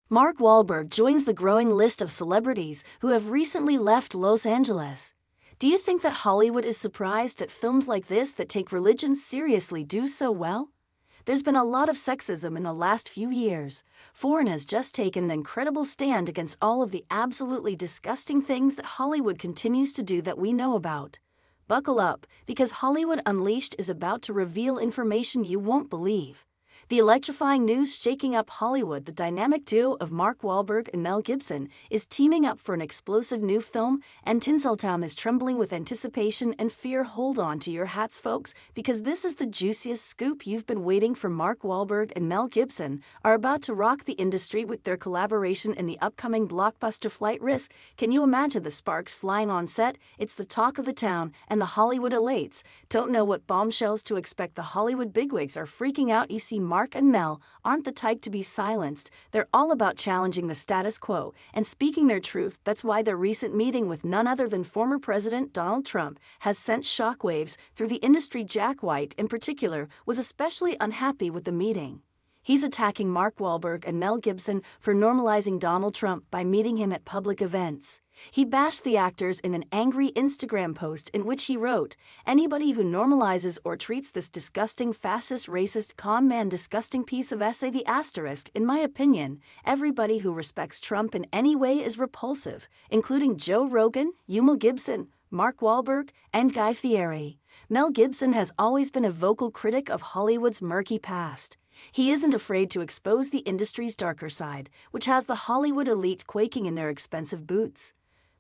Mark Wahlberg joins the growing list of celebrities who have recently left Los Angeles. Do you think that Hollywood is surprised that films like this that take religion seriously do so well? There's been a lot of sexism in the last few years. Foreign has just taken an incredible stand against all of the absolutely disgusting things that Hollywood continues to do that we know about. Buckle up, because Hollywood Unleashed is about to reveal information you won't believe. The electrifying news shaking up Hollywood: the dynamic duo of Mark Wahlberg and Mel Gibson is teaming up for an explosive new film, and Tinseltown is trembling with anticipation and fear. Hold on to your hats, folks, because this is the juiciest scoop you've been waiting for. Mark Wahlberg and Mel Gibson are about to rock the industry with their collaboration in the upcoming blockbuster Flight Risk. Can you imagine the sparks flying on set? It's the talk of the town, and the Hollywood elites don't know what bombshells to expect. The Hollywood bigwigs are freaking out. You see, Mark and Mel aren't the type to be silenced. They're all about challenging the status quo and speaking their truth. That's why their recent meeting with none other than former President Donald Trump has sent shockwaves through the industry. Jack White, in particular, was especially unhappy with the meeting. He's attacking Mark Wahlberg and Mel Gibson for normalizing Donald Trump by meeting him at public events. He bashed the actors in an angry Instagram post in which he wrote, "Anybody who normalizes or treats this disgusting fascist, racist, con man, disgusting piece of essay, the asterisk, in my opinion, everybody who respects Trump in any way is repulsive, including Joe Rogan, Mel Gibson, Mark Wahlberg, and Guy Fieri." Mel Gibson has always been a vocal critic of Hollywood's murky past. He isn't afraid to expose the industry's darker side, which has the Hollywood elite quaking in their expensive boots.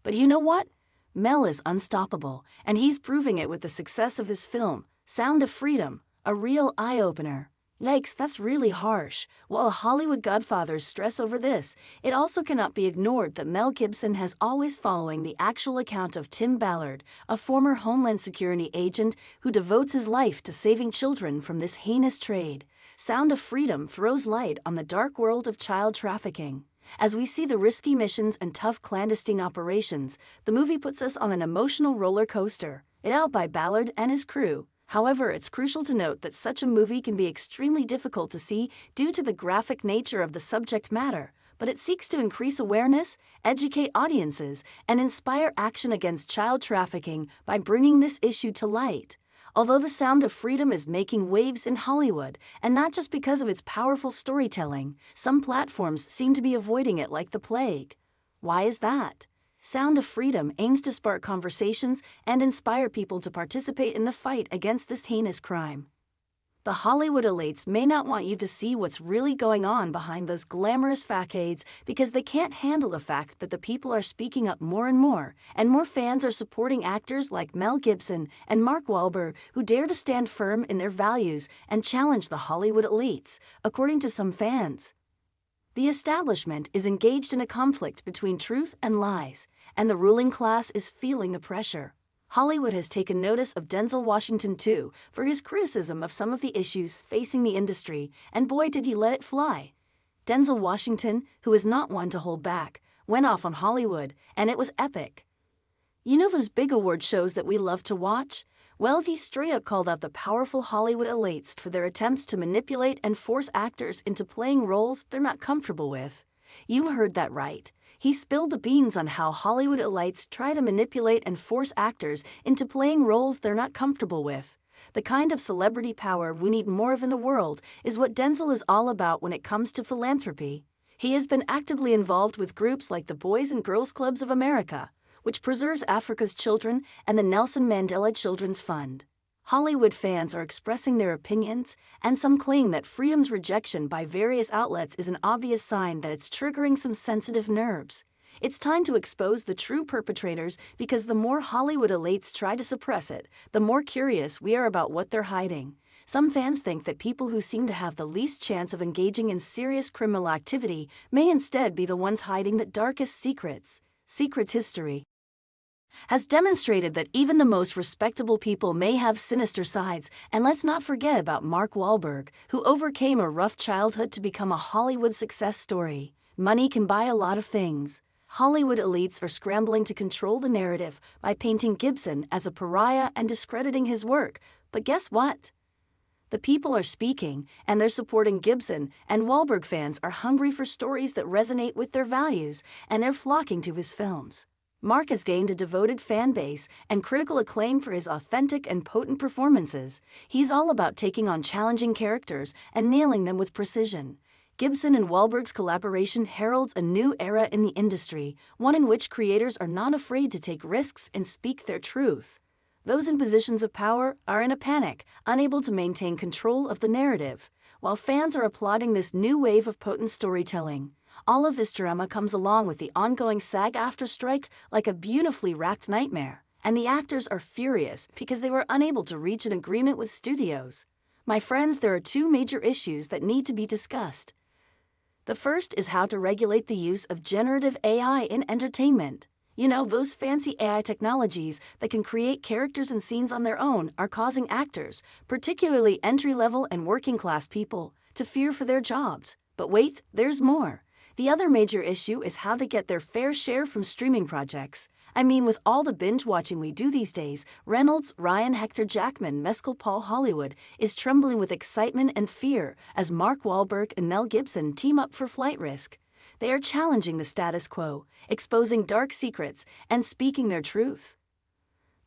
But you know what? Mel is unstoppable, and he's proving it with the success of his film, Sound of Freedom, a real eye-opener. Yikes, that's really harsh. While Hollywood godfathers stress over this, it also cannot be ignored that Mel Gibson has always following the actual account of Tim Ballard, a former Homeland Security agent who devotes his life to saving children from this heinous trade. Sound of Freedom throws light on the dark world of child trafficking. As we see the risky missions and tough clandestine operations, the movie puts us on an emotional roller coaster. It out by Ballard and his crew. However, it's crucial to note that such a movie can be extremely difficult to see due to the graphic nature of the subject matter, but it seeks to increase awareness, educate audiences, and inspire action against child trafficking by bringing this issue to light. Although The Sound of Freedom is making waves in Hollywood, and not just because of its powerful storytelling, some platforms seem to be avoiding it like the plague. Why is that? Sound of Freedom aims to spark conversations and inspire people to participate in the fight against this heinous crime. The Hollywood elites may not want you to see what's really going on behind those glamorous facades because they can't handle the fact that the people are speaking up more and more fans are supporting actors like Mel Gibson and Mark Wahlberg who dare to stand firm in their values and challenge the Hollywood elites. According to some fans, the establishment is engaged in a conflict between truth and lies, and the ruling class is feeling the pressure. Hollywood has taken notice of Denzel Washington too, for his criticism of some of the issues facing the industry, and boy did he let it fly. Denzel Washington, who is not one to hold back, went off on Hollywood, and it was epic. You know those big award shows that we love to watch? Well, he straight up called out the powerful Hollywood elites for their attempts to manipulate and force actors into playing roles they're not comfortable with. You heard that right. He spilled the beans on how Hollywood elites try to manipulate and force actors into playing roles they're not comfortable with. The kind of celebrity power we need more of in the world is what Denzel is all about when it comes to philanthropy. He has been actively involved with groups like the Boys and Girls Clubs of America, which preserves Africa's children, and the Nelson Mandela Children's Fund. Hollywood fans are expressing their opinions, and some claim that Freedom's rejection by various outlets is an obvious sign that it's triggering some sensitive nerves. It's time to expose the true perpetrators because the more Hollywood elites try to suppress it, the more curious we are about what they're hiding. Some fans think that people who seem to have the least chance of engaging in serious criminal activity may instead be the ones hiding the darkest secrets. History has demonstrated that even the most respectable people may have sinister sides, and let's not forget about Mark Wahlberg, who overcame a rough childhood to become a Hollywood success story. Money can buy a lot of things. Hollywood elites are scrambling to control the narrative by painting Gibson as a pariah and discrediting his work, but guess what? The people are speaking, and they're supporting Gibson, and Wahlberg fans are hungry for stories that resonate with their values, and they're flocking to his films. Mark has gained a devoted fan base and critical acclaim for his authentic and potent performances. He's all about taking on challenging characters and nailing them with precision. Gibson and Wahlberg's collaboration heralds a new era in the industry, one in which creators are not afraid to take risks and speak their truth. Those in positions of power are in a panic, unable to maintain control of the narrative, while fans are applauding this new wave of potent storytelling. All of this drama comes along with the ongoing SAG-AFTRA strike like a beautifully racked nightmare, and the actors are furious because they were unable to reach an agreement with studios. My friends, there are two major issues that need to be discussed. The first is how to regulate the use of generative AI in entertainment. You know, those fancy AI technologies that can create characters and scenes on their own are causing actors, particularly entry-level and working-class people, to fear for their jobs. But wait, there's more. The other major issue is how to get their fair share from streaming projects. I mean, with all the binge-watching we do these days, Reynolds, Ryan, Hector Jackman, Mescal Paul Hollywood is trembling with excitement and fear as Mark Wahlberg and Mel Gibson team up for Flight Risk. They are challenging the status quo, exposing dark secrets, and speaking their truth.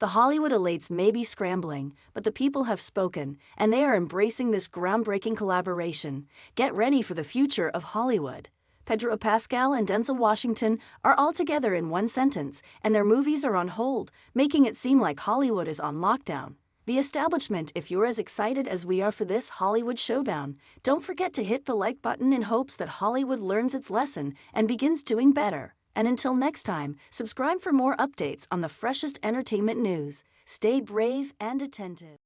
The Hollywood elites may be scrambling, but the people have spoken, and they are embracing this groundbreaking collaboration. Get ready for the future of Hollywood. Pedro Pascal and Denzel Washington are all together in one sentence, and their movies are on hold, making it seem like Hollywood is on lockdown. The establishment, if you're as excited as we are for this Hollywood showdown, don't forget to hit the like button in hopes that Hollywood learns its lesson and begins doing better. And until next time, subscribe for more updates on the freshest entertainment news. Stay brave and attentive.